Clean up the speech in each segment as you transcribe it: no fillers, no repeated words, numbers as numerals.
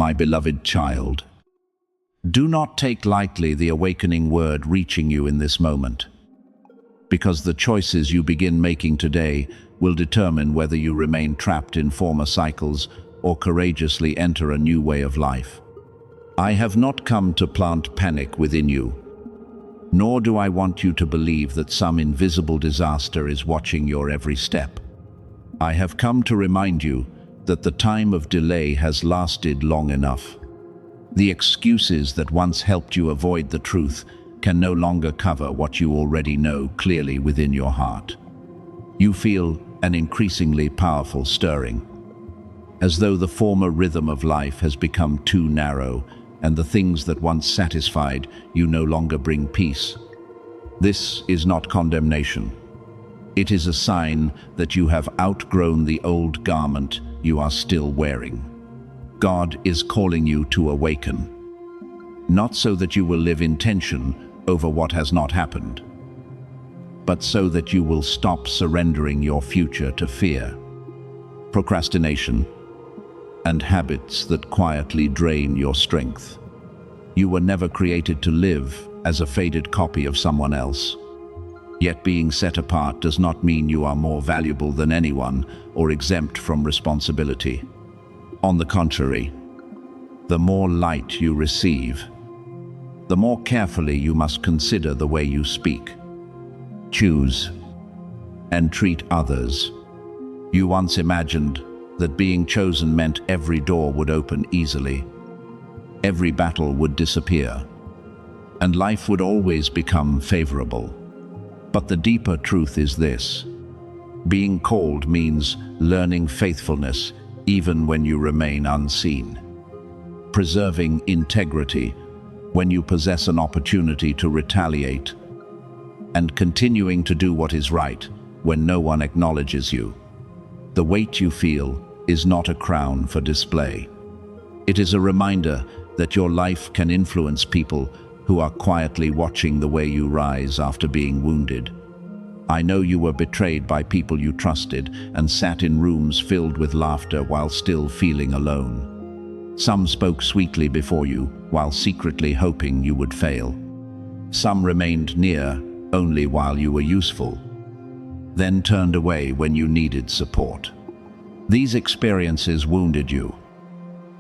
my beloved child. Do not take lightly the awakening word reaching you in this moment, because the choices you begin making today will determine whether you remain trapped in former cycles or courageously enter a new way of life. I have not come to plant panic within you, nor do I want you to believe that some invisible disaster is watching your every step. I have come to remind you that the time of delay has lasted long enough. The excuses that once helped you avoid the truth can no longer cover what you already know clearly within your heart. You feel an increasingly powerful stirring, as though the former rhythm of life has become too narrow and the things that once satisfied you no longer bring peace. This is not condemnation. It is a sign that you have outgrown the old garment you are still wearing. God is calling you to awaken, not so that you will live in tension over what has not happened, but so that you will stop surrendering your future to fear, procrastination, and habits that quietly drain your strength. You were never created to live as a faded copy of someone else. Yet being set apart does not mean you are more valuable than anyone or exempt from responsibility. On the contrary, the more light you receive, the more carefully you must consider the way you speak, choose, and treat others. You once imagined that being chosen meant every door would open easily, every battle would disappear, and life would always become favorable. But the deeper truth is this: being called means learning faithfulness even when you remain unseen, preserving integrity when you possess an opportunity to retaliate, and continuing to do what is right when no one acknowledges you. The weight you feel is not a crown for display. It is a reminder that your life can influence people who are quietly watching the way you rise after being wounded. I know you were betrayed by people you trusted and sat in rooms filled with laughter while still feeling alone. Some spoke sweetly before you while secretly hoping you would fail. Some remained near only while you were useful, then turned away when you needed support. These experiences wounded you,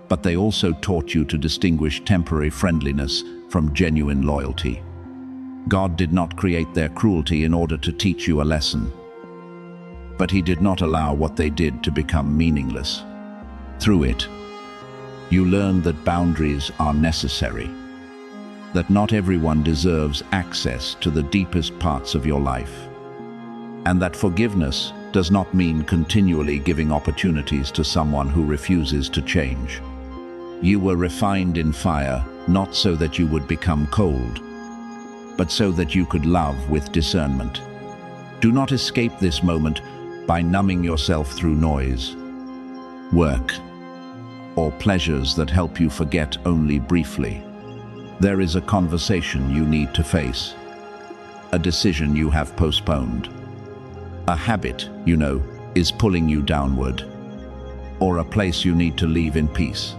but they also taught you to distinguish temporary friendliness from genuine loyalty. God did not create their cruelty in order to teach you a lesson, but He did not allow what they did to become meaningless. Through it, you learned that boundaries are necessary, that not everyone deserves access to the deepest parts of your life, and that forgiveness does not mean continually giving opportunities to someone who refuses to change. You were refined in fire, not so that you would become cold, but so that you could love with discernment. Do not escape this moment by numbing yourself through noise, work, or pleasures that help you forget only briefly. There is a conversation you need to face, a decision you have postponed, a habit you know is pulling you downward, or a place you need to leave in peace.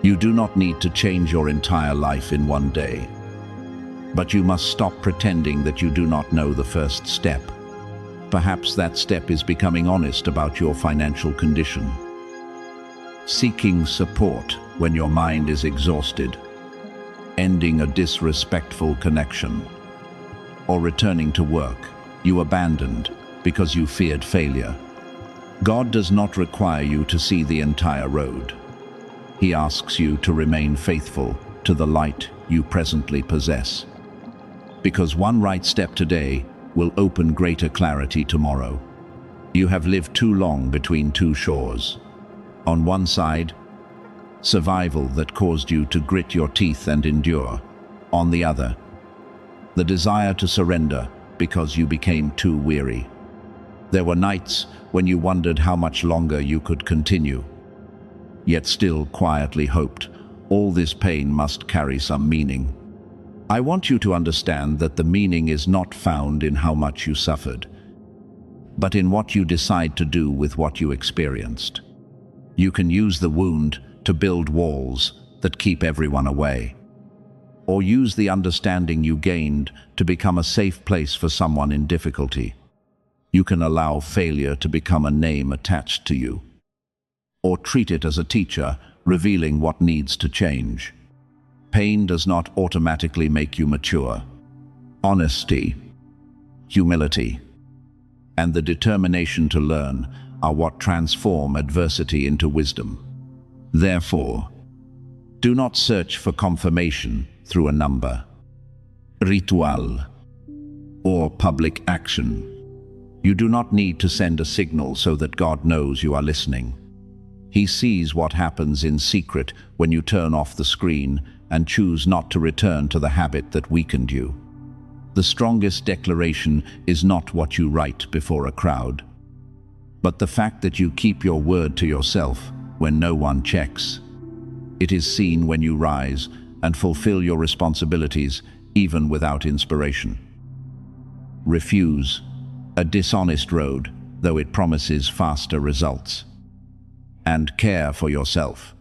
You do not need to change your entire life in one day, but you must stop pretending that you do not know the first step. Perhaps that step is becoming honest about your financial condition, seeking support when your mind is exhausted, ending a disrespectful connection, or returning to work you abandoned because you feared failure. God does not require you to see the entire road. He asks you to remain faithful to the light you presently possess, because one right step today will open greater clarity tomorrow. You have lived too long between two shores. On one side, survival that caused you to grit your teeth and endure. On the other, the desire to surrender because you became too weary. There were nights when you wondered how much longer you could continue, yet still quietly hoped all this pain must carry some meaning. I want you to understand that the meaning is not found in how much you suffered, but in what you decide to do with what you experienced. You can use the wound to build walls that keep everyone away. Or use the understanding you gained to become a safe place for someone in difficulty. You can allow failure to become a name attached to you. Or treat it as a teacher, revealing what needs to change. Pain does not automatically make you mature. Honesty, humility, and the determination to learn are what transform adversity into wisdom. Therefore, do not search for confirmation through a number, ritual, or public action. You do not need to send a signal so that God knows you are listening. He sees what happens in secret when you turn off the screen and choose not to return to the habit that weakened you. The strongest declaration is not what you write before a crowd, but the fact that you keep your word to yourself when no one checks. It is seen when you rise and fulfill your responsibilities even without inspiration. Refuse a dishonest road, though it promises faster results. And care for yourself,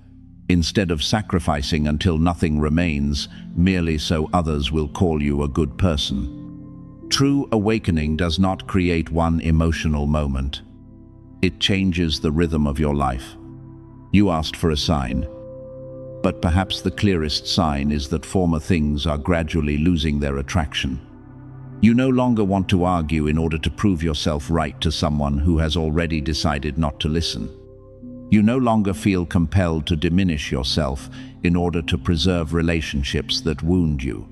instead of sacrificing until nothing remains, merely so others will call you a good person. True awakening does not create one emotional moment. It changes the rhythm of your life. You asked for a sign, but perhaps the clearest sign is that former things are gradually losing their attraction. You no longer want to argue in order to prove yourself right to someone who has already decided not to listen. You no longer feel compelled to diminish yourself in order to preserve relationships that wound you.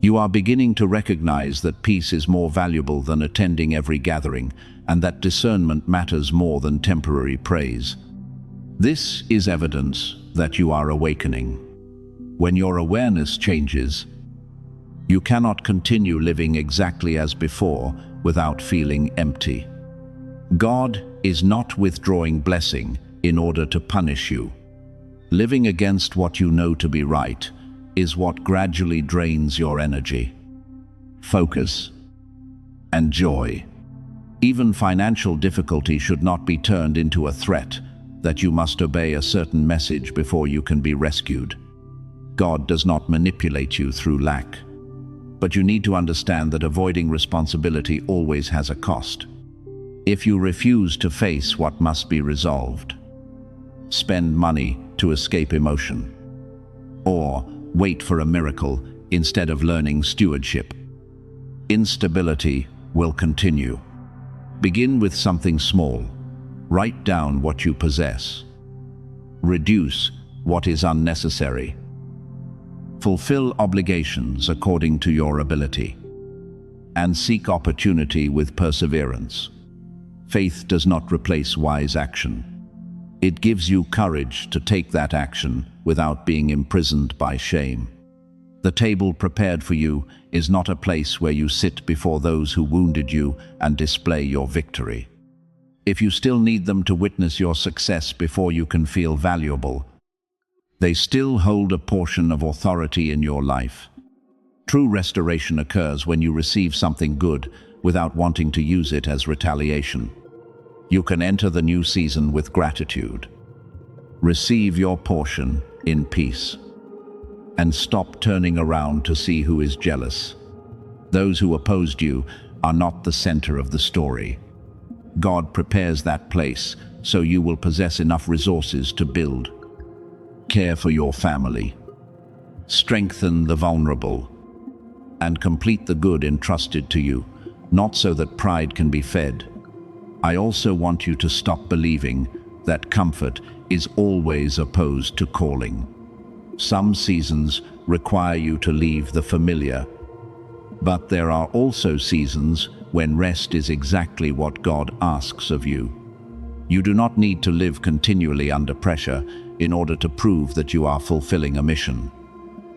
You are beginning to recognize that peace is more valuable than attending every gathering, and that discernment matters more than temporary praise. This is evidence that you are awakening. When your awareness changes, you cannot continue living exactly as before without feeling empty. God is not withdrawing blessing in order to punish you. Living against what you know to be right is what gradually drains your energy, focus, and joy. Even financial difficulty should not be turned into a threat that you must obey a certain message before you can be rescued. God does not manipulate you through lack, but you need to understand that avoiding responsibility always has a cost. If you refuse to face what must be resolved, spend money to escape emotion, or wait for a miracle instead of learning stewardship, instability will continue. Begin with something small. Write down what you possess. Reduce what is unnecessary. Fulfill obligations according to your ability, and seek opportunity with perseverance. Faith does not replace wise action. It gives you courage to take that action without being imprisoned by shame. The table prepared for you is not a place where you sit before those who wounded you and display your victory. If you still need them to witness your success before you can feel valuable, they still hold a portion of authority in your life. True restoration occurs when you receive something good without wanting to use it as retaliation. You can enter the new season with gratitude. Receive your portion in peace, and stop turning around to see who is jealous. Those who opposed you are not the center of the story. God prepares that place so you will possess enough resources to build. Care for your family. Strengthen the vulnerable, and complete the good entrusted to you, not so that pride can be fed. I also want you to stop believing that comfort is always opposed to calling. Some seasons require you to leave the familiar, but there are also seasons when rest is exactly what God asks of you. You do not need to live continually under pressure in order to prove that you are fulfilling a mission.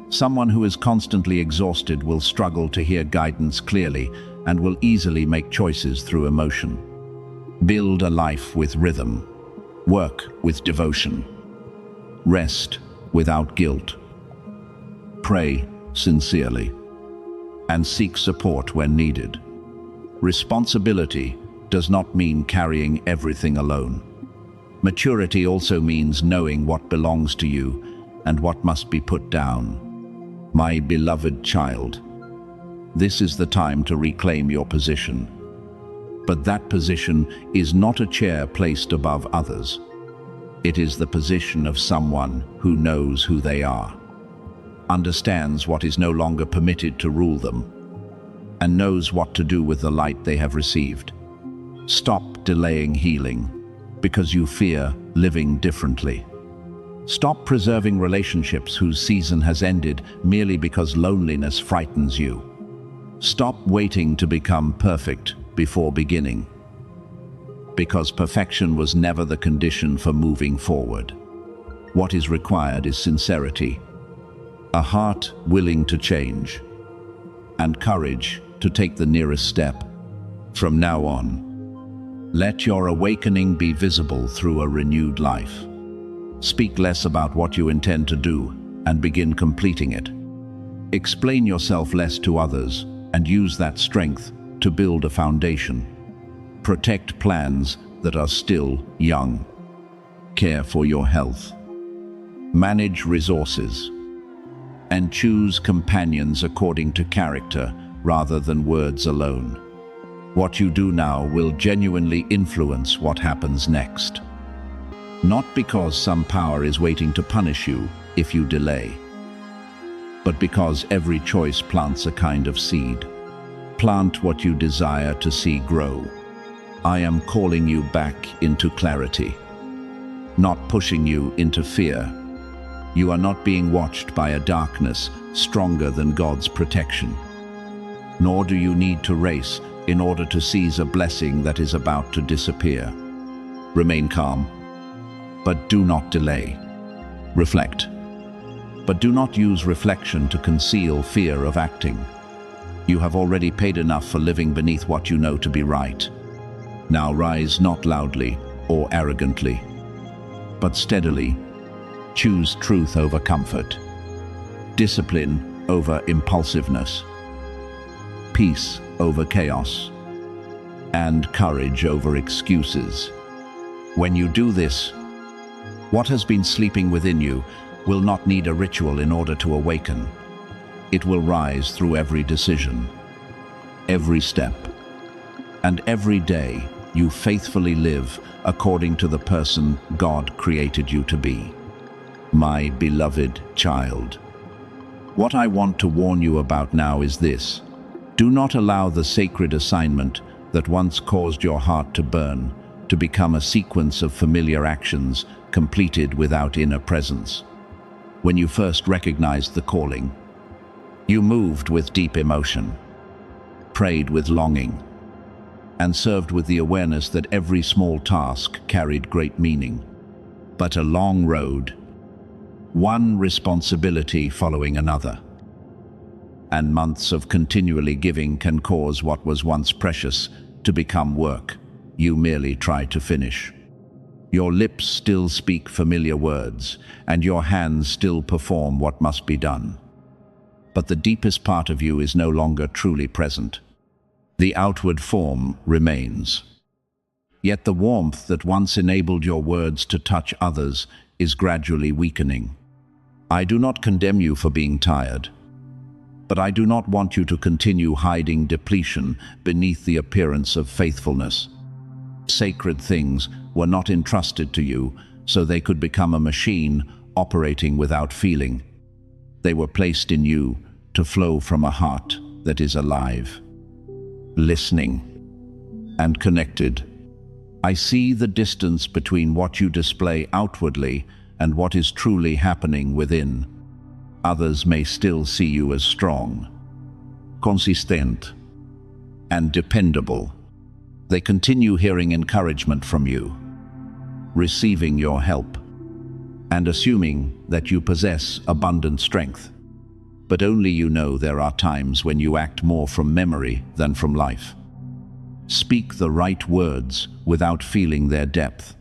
Someone who is constantly exhausted will struggle to hear guidance clearly and will easily make choices through emotion. Build a life with rhythm. Work with devotion. Rest without guilt. Pray sincerely, and seek support when needed. Responsibility does not mean carrying everything alone. Maturity also means knowing what belongs to you and what must be put down. My beloved child, this is the time to reclaim your position. But that position is not a chair placed above others. It is the position of someone who knows who they are, understands what is no longer permitted to rule them, and knows what to do with the light they have received. Stop delaying healing because you fear living differently. Stop preserving relationships whose season has ended merely because loneliness frightens you. Stop waiting to become perfect before beginning, because perfection was never the condition for moving forward. What is required is sincerity, a heart willing to change, and courage to take the nearest step. From now on, let your awakening be visible through a renewed life. Speak less about what you intend to do and begin completing it. Explain yourself less to others and use that strength to build a foundation. Protect plans that are still young. Care for your health. Manage resources. And choose companions according to character rather than words alone. What you do now will genuinely influence what happens next. Not because some power is waiting to punish you if you delay, but because every choice plants a kind of seed. Plant what you desire to see grow. I am calling you back into clarity, not pushing you into fear. You are not being watched by a darkness stronger than God's protection. Nor do you need to race in order to seize a blessing that is about to disappear. Remain calm, but do not delay. Reflect, but do not use reflection to conceal fear of acting. You have already paid enough for living beneath what you know to be right. Now rise not loudly or arrogantly, but steadily. Choose truth over comfort, discipline over impulsiveness, peace over chaos, and courage over excuses. When you do this, what has been sleeping within you will not need a ritual in order to awaken. It will rise through every decision, every step, and every day you faithfully live according to the person God created you to be. My beloved child, what I want to warn you about now is this. Do not allow the sacred assignment that once caused your heart to burn to become a sequence of familiar actions completed without inner presence. When you first recognized the calling, you moved with deep emotion, prayed with longing, and served with the awareness that every small task carried great meaning. But a long road, one responsibility following another, and months of continually giving can cause what was once precious to become work you merely try to finish. Your lips still speak familiar words, and your hands still perform what must be done. But the deepest part of you is no longer truly present. The outward form remains. Yet the warmth that once enabled your words to touch others is gradually weakening. I do not condemn you for being tired, but I do not want you to continue hiding depletion beneath the appearance of faithfulness. Sacred things were not entrusted to you so they could become a machine operating without feeling. They were placed in you to flow from a heart that is alive, listening, and connected. I see the distance between what you display outwardly and what is truly happening within. Others may still see you as strong, consistent, and dependable. They continue hearing encouragement from you, receiving your help, and assuming that you possess abundant strength. But only you know there are times when you act more from memory than from life. Speak the right words without feeling their depth,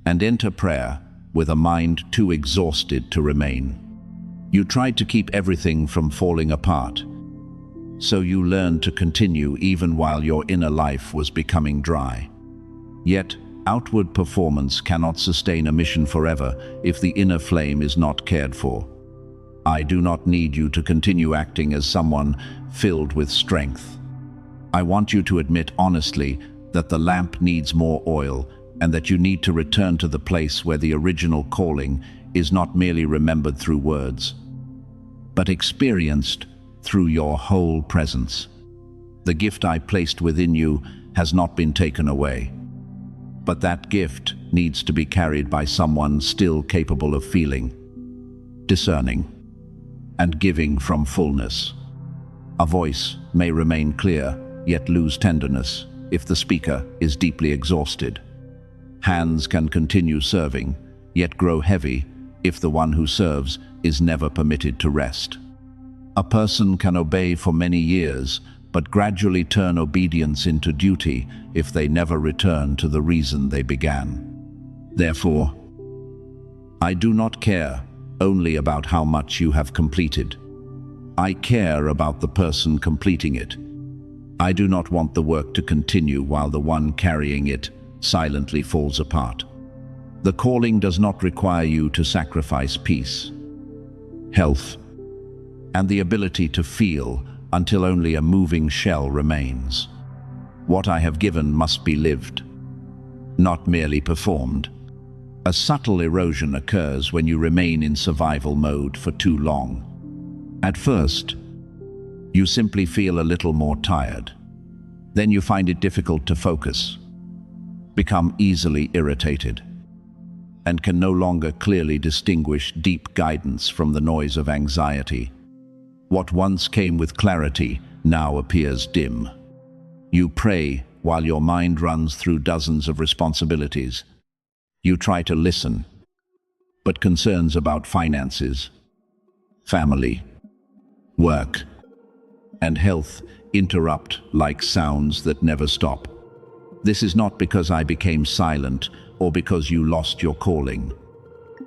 and enter prayer with a mind too exhausted to remain. You tried to keep everything from falling apart, so you learned to continue even while your inner life was becoming dry. Yet, Outward performance cannot sustain a mission forever if the inner flame is not cared for. I do not need you to continue acting as someone filled with strength. I want you to admit honestly that the lamp needs more oil and that you need to return to the place where the original calling is not merely remembered through words, but experienced through your whole presence. The gift I placed within you has not been taken away, but that gift needs to be carried by someone still capable of feeling, discerning, and giving from fullness. A voice may remain clear, yet lose tenderness if the speaker is deeply exhausted. Hands can continue serving, yet grow heavy if the one who serves is never permitted to rest. A person can obey for many years, but gradually turn obedience into duty if they never return to the reason they began. Therefore, I do not care only about how much you have completed. I care about the person completing it. I do not want the work to continue while the one carrying it silently falls apart. The calling does not require you to sacrifice peace, health, and the ability to feel until only a moving shell remains. What I have given must be lived, not merely performed. A subtle erosion occurs when you remain in survival mode for too long. At first, you simply feel a little more tired. Then you find it difficult to focus, become easily irritated, and can no longer clearly distinguish deep guidance from the noise of anxiety. What once came with clarity now appears dim. You pray while your mind runs through dozens of responsibilities. You try to listen, but concerns about finances, family, work, and health interrupt like sounds that never stop. This is not because I became silent or because you lost your calling.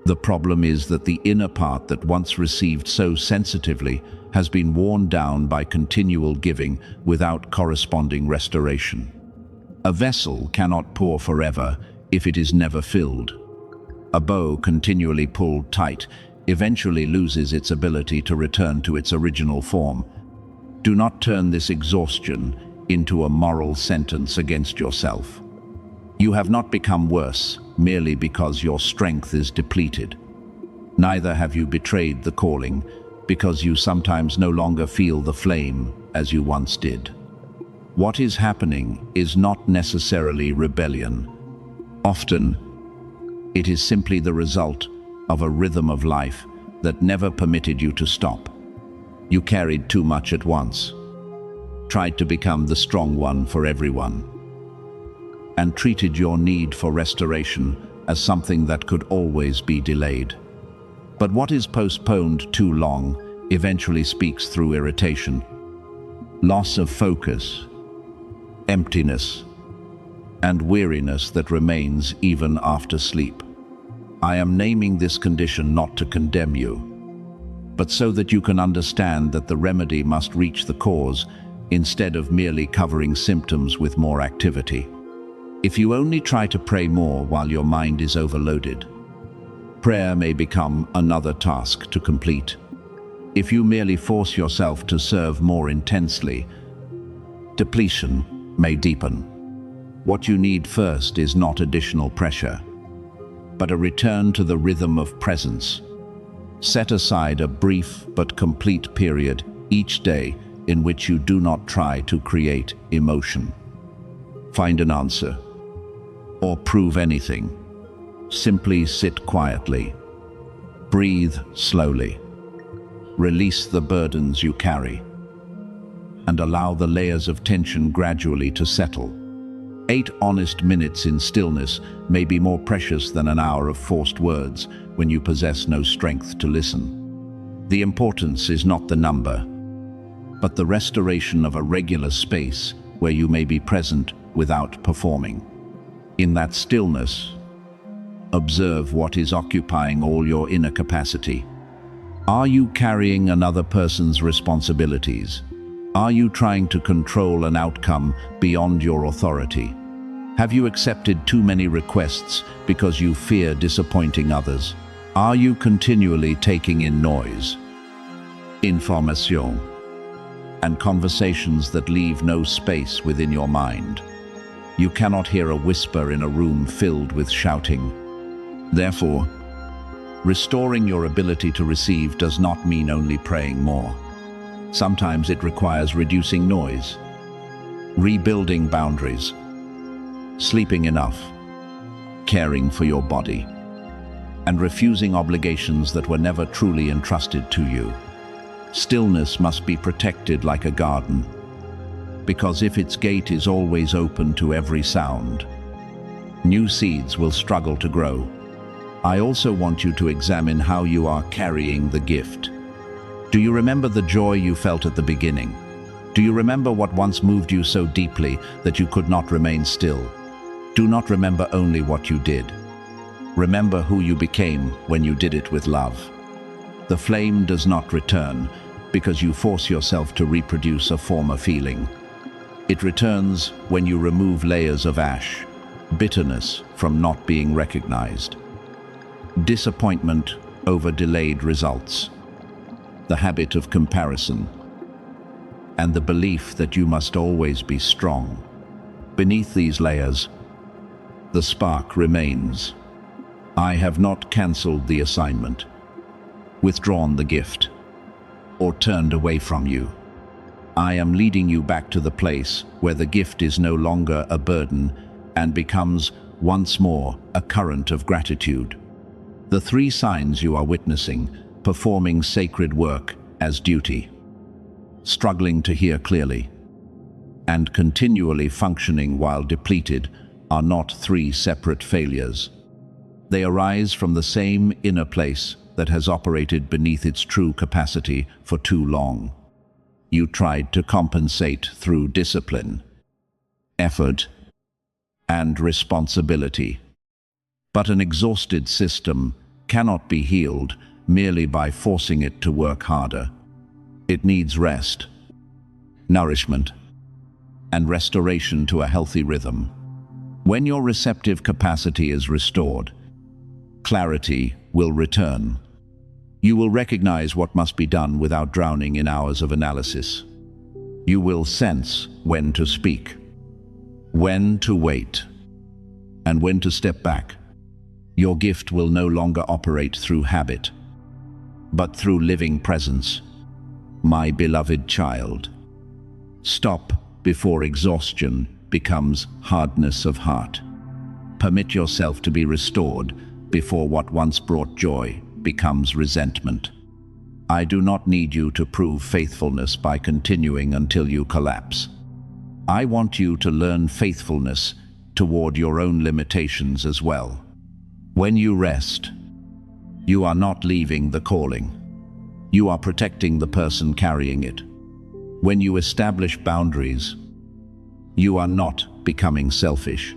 The problem is that the inner part that once received so sensitively has been worn down by continual giving without corresponding restoration. A vessel cannot pour forever if it is never filled. A bow continually pulled tight eventually loses its ability to return to its original form. Do not turn this exhaustion into a moral sentence against yourself. You have not become worse merely because your strength is depleted. Neither have you betrayed the calling because you sometimes no longer feel the flame as you once did. What is happening is not necessarily rebellion. Often, it is simply the result of a rhythm of life that never permitted you to stop. You carried too much at once, tried to become the strong one for everyone, and treated your need for restoration as something that could always be delayed. But what is postponed too long eventually speaks through irritation, loss of focus, emptiness, and weariness that remains even after sleep. I am naming this condition not to condemn you, but so that you can understand that the remedy must reach the cause instead of merely covering symptoms with more activity. If you only try to pray more while your mind is overloaded, prayer may become another task to complete. If you merely force yourself to serve more intensely, depletion may deepen. What you need first is not additional pressure, but a return to the rhythm of presence. Set aside a brief but complete period each day in which you do not try to create emotion, find an answer, or prove anything. Simply sit quietly. Breathe slowly. Release the burdens you carry, and allow the layers of tension gradually to settle. 8 honest minutes in stillness may be more precious than an hour of forced words when you possess no strength to listen. The importance is not the number, but the restoration of a regular space where you may be present without performing. In that stillness, observe what is occupying all your inner capacity. Are you carrying another person's responsibilities? Are you trying to control an outcome beyond your authority? Have you accepted too many requests because you fear disappointing others? Are you continually taking in noise, information, and conversations that leave no space within your mind? You cannot hear a whisper in a room filled with shouting. Therefore, restoring your ability to receive does not mean only praying more. Sometimes it requires reducing noise, rebuilding boundaries, sleeping enough, caring for your body, and refusing obligations that were never truly entrusted to you. Stillness must be protected like a garden, because if its gate is always open to every sound, new seeds will struggle to grow. I also want you to examine how you are carrying the gift. Do you remember the joy you felt at the beginning? Do you remember what once moved you so deeply that you could not remain still? Do not remember only what you did. Remember who you became when you did it with love. The flame does not return because you force yourself to reproduce a former feeling. It returns when you remove layers of ash, bitterness from not being recognized, disappointment over delayed results, the habit of comparison, and the belief that you must always be strong. Beneath these layers, the spark remains. I have not cancelled the assignment, withdrawn the gift, or turned away from you. I am leading you back to the place where the gift is no longer a burden and becomes once more a current of gratitude. The 3 signs you are witnessing: performing sacred work as duty, struggling to hear clearly, and continually functioning while depleted, are not 3 separate failures. They arise from the same inner place that has operated beneath its true capacity for too long. You tried to compensate through discipline, effort, and responsibility. But an exhausted system cannot be healed merely by forcing it to work harder. It needs rest, nourishment, and restoration to a healthy rhythm. When your receptive capacity is restored, clarity will return. You will recognize what must be done without drowning in hours of analysis. You will sense when to speak, when to wait, and when to step back. Your gift will no longer operate through habit, but through living presence. My beloved child, stop before exhaustion becomes hardness of heart. Permit yourself to be restored before what once brought joy becomes resentment. I do not need you to prove faithfulness by continuing until you collapse. I want you to learn faithfulness toward your own limitations as well. When you rest, you are not leaving the calling. You are protecting the person carrying it. When you establish boundaries, you are not becoming selfish.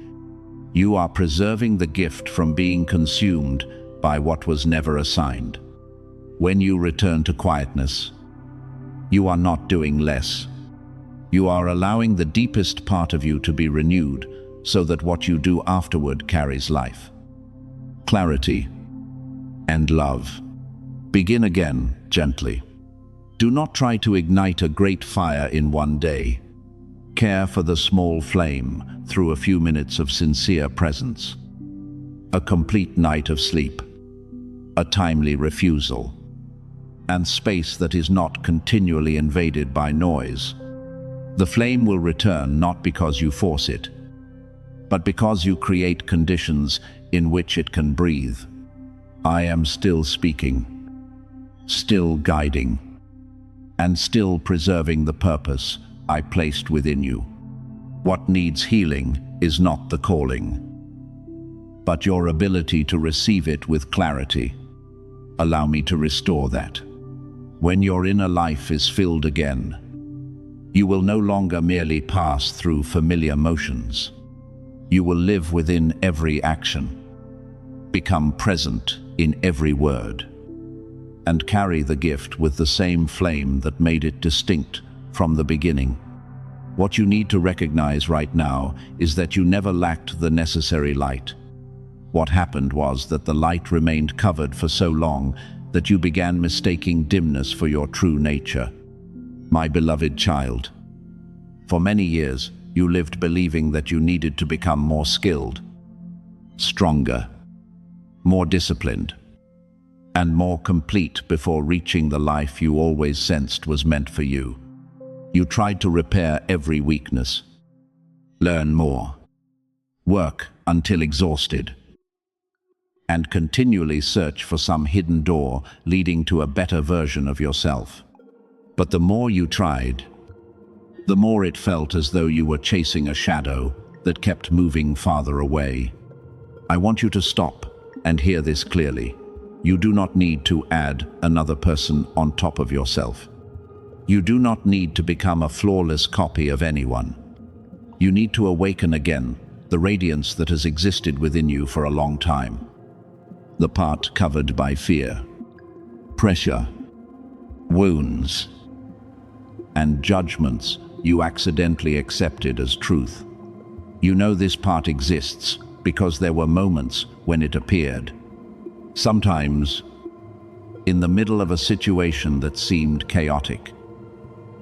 You are preserving the gift from being consumed by what was never assigned. When you return to quietness, you are not doing less. You are allowing the deepest part of you to be renewed so that what you do afterward carries life, clarity, and love. Begin again gently. Do not try to ignite a great fire in one day. Care for the small flame through a few minutes of sincere presence. A complete night of sleep, a timely refusal, and space that is not continually invaded by noise. The flame will return not because you force it, but because you create conditions in which it can breathe. I am still speaking, still guiding, and still preserving the purpose I placed within you. What needs healing is not the calling, but your ability to receive it with clarity. Allow me to restore that. When your inner life is filled again, you will no longer merely pass through familiar motions. You will live within every action, become present in every word, and carry the gift with the same flame that made it distinct from the beginning. What you need to recognize right now is that you never lacked the necessary light. What happened was that the light remained covered for so long that you began mistaking dimness for your true nature. My beloved child, for many years you lived believing that you needed to become more skilled, stronger, more disciplined, and more complete before reaching the life you always sensed was meant for you. You tried to repair every weakness, learn more, work until exhausted, and continually search for some hidden door leading to a better version of yourself. But the more you tried, the more it felt as though you were chasing a shadow that kept moving farther away. I want you to stop and hear this clearly. You do not need to add another person on top of yourself. You do not need to become a flawless copy of anyone. You need to awaken again the radiance that has existed within you for a long time. The part covered by fear, pressure, wounds, and judgments you accidentally accepted as truth. You know this part exists because there were moments when it appeared. Sometimes, in the middle of a situation that seemed chaotic,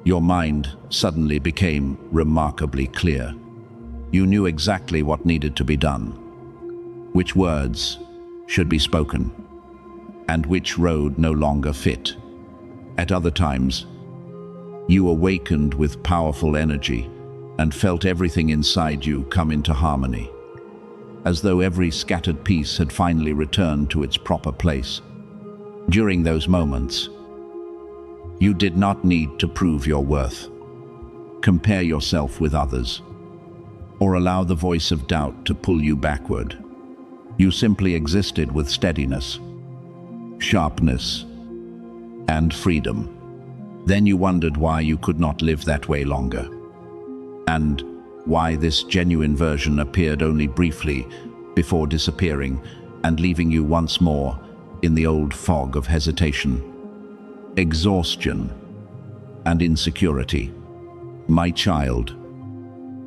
your mind suddenly became remarkably clear. You knew exactly what needed to be done, which words should be spoken, and which road no longer fit. At other times, you awakened with powerful energy and felt everything inside you come into harmony, as though every scattered piece had finally returned to its proper place. During those moments, you did not need to prove your worth, compare yourself with others, or allow the voice of doubt to pull you backward. You simply existed with steadiness, sharpness, and freedom. Then you wondered why you could not live that way longer, and why this genuine version appeared only briefly before disappearing and leaving you once more in the old fog of hesitation, exhaustion, and insecurity. My child,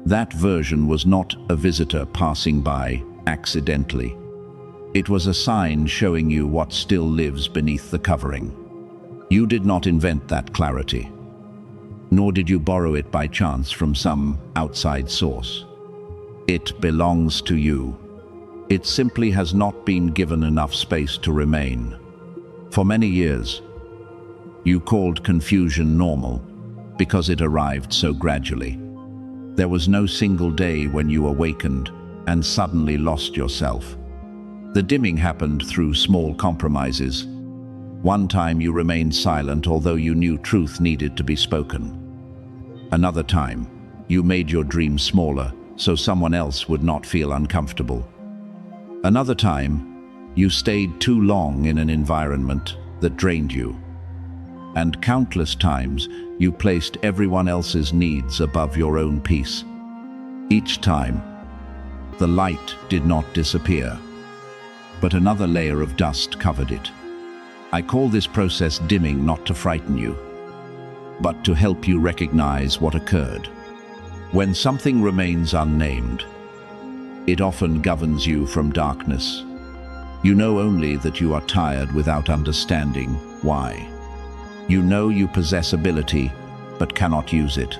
that version was not a visitor passing by accidentally. It was a sign showing you what still lives beneath the covering. You did not invent that clarity, nor did you borrow it by chance from some outside source. It belongs to you. It simply has not been given enough space to remain. For many years, you called confusion normal because it arrived so gradually. There was no single day when you awakened and suddenly lost yourself. The dimming happened through small compromises. One time you remained silent although you knew truth needed to be spoken. Another time, you made your dreams smaller so someone else would not feel uncomfortable. Another time, you stayed too long in an environment that drained you. And countless times, you placed everyone else's needs above your own peace. Each time, the light did not disappear, but another layer of dust covered it. I call this process dimming not to frighten you, but to help you recognize what occurred. When something remains unnamed, it often governs you from darkness. You know only that you are tired without understanding why. You know you possess ability, but cannot use it.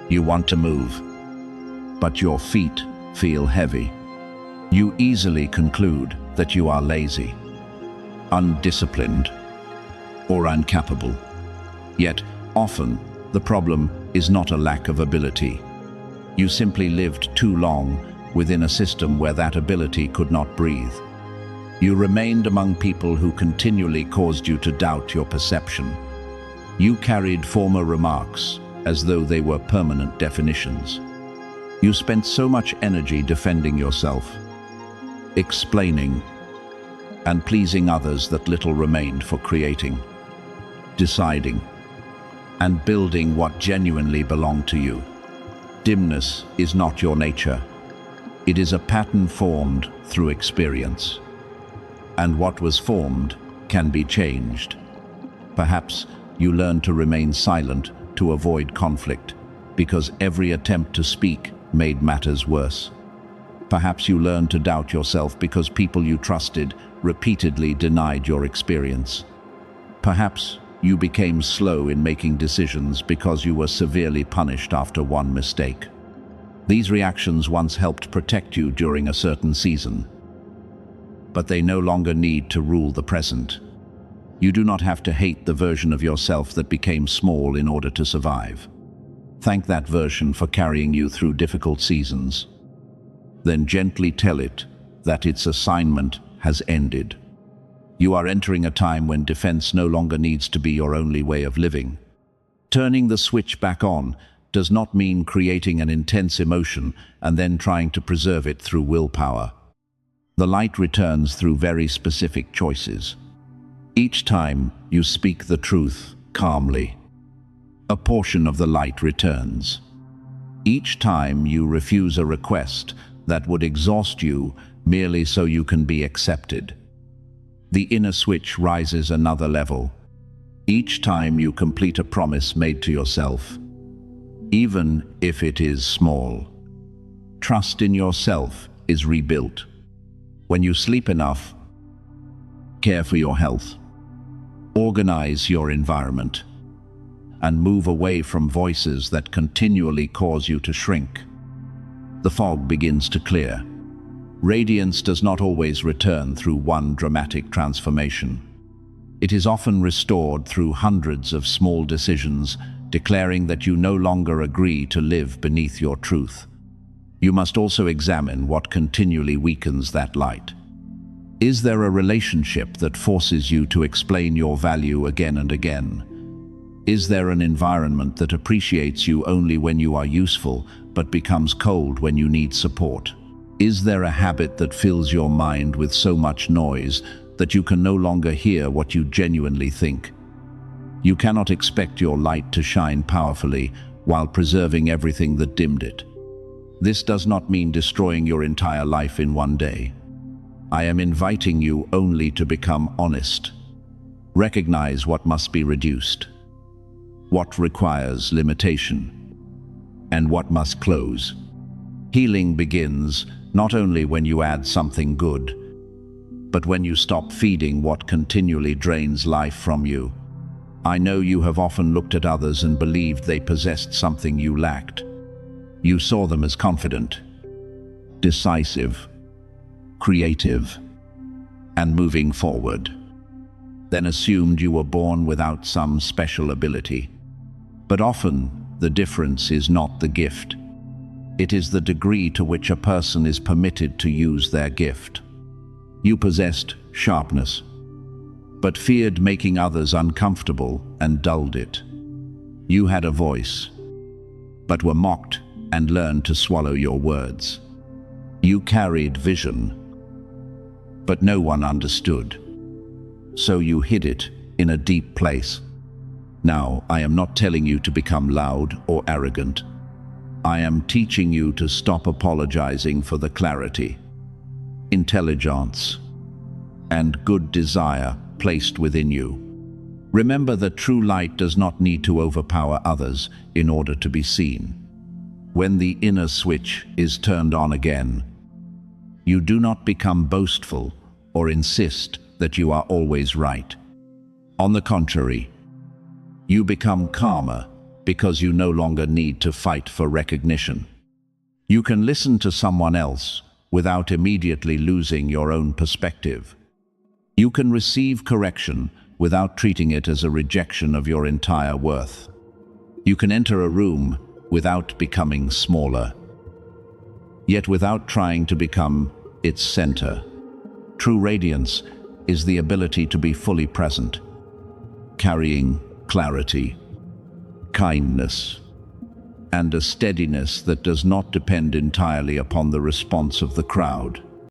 You want to move, but your feet feel heavy. You easily conclude that you are lazy, undisciplined, or incapable. Yet, often, the problem is not a lack of ability. You simply lived too long within a system where that ability could not breathe. You remained among people who continually caused you to doubt your perception. You carried former remarks as though they were permanent definitions. You spent so much energy defending yourself, explaining, and pleasing others that little remained for creating, deciding, and building what genuinely belonged to you. Dimness is not your nature. It is a pattern formed through experience. And what was formed can be changed. Perhaps you learned to remain silent to avoid conflict, because every attempt to speak made matters worse. Perhaps you learned to doubt yourself because people you trusted repeatedly denied your experience. Perhaps you became slow in making decisions because you were severely punished after one mistake. These reactions once helped protect you during a certain season, but they no longer need to rule the present. You do not have to hate the version of yourself that became small in order to survive. Thank that version for carrying you through difficult seasons. Then gently tell it that its assignment has ended. You are entering a time when defense no longer needs to be your only way of living. Turning the switch back on does not mean creating an intense emotion and then trying to preserve it through willpower. The light returns through very specific choices. Each time you speak the truth calmly, a portion of the light returns. Each time you refuse a request that would exhaust you merely so you can be accepted, the inner switch rises another level. Each time you complete a promise made to yourself, even if it is small, trust in yourself is rebuilt. When you sleep enough, care for your health, organize your environment, and move away from voices that continually cause you to shrink, the fog begins to clear. Radiance does not always return through one dramatic transformation. It is often restored through hundreds of small decisions, declaring that you no longer agree to live beneath your truth. You must also examine what continually weakens that light. Is there a relationship that forces you to explain your value again and again? Is there an environment that appreciates you only when you are useful, but becomes cold when you need support? Is there a habit that fills your mind with so much noise that you can no longer hear what you genuinely think? You cannot expect your light to shine powerfully while preserving everything that dimmed it. This does not mean destroying your entire life in one day. I am inviting you only to become honest. Recognize what must be reduced, what requires limitation, and what must close. Healing begins not only when you add something good, but when you stop feeding what continually drains life from you. I know you have often looked at others and believed they possessed something you lacked. You saw them as confident, decisive, creative, and moving forward, then assumed you were born without some special ability. But often, the difference is not the gift. It is the degree to which a person is permitted to use their gift. You possessed sharpness, but feared making others uncomfortable and dulled it. You had a voice, but were mocked and learned to swallow your words. You carried vision, but no one understood. So you hid it in a deep place. Now, I am not telling you to become loud or arrogant. I am teaching you to stop apologizing for the clarity, intelligence, and good desire placed within you. Remember that true light does not need to overpower others in order to be seen. When the inner switch is turned on again, you do not become boastful or insist that you are always right. On the contrary, you become calmer because you no longer need to fight for recognition. You can listen to someone else without immediately losing your own perspective. You can receive correction without treating it as a rejection of your entire worth. You can enter a room without becoming smaller, yet without trying to become its center. True radiance is the ability to be fully present, carrying clarity, kindness, and a steadiness that does not depend entirely upon the response of the crowd.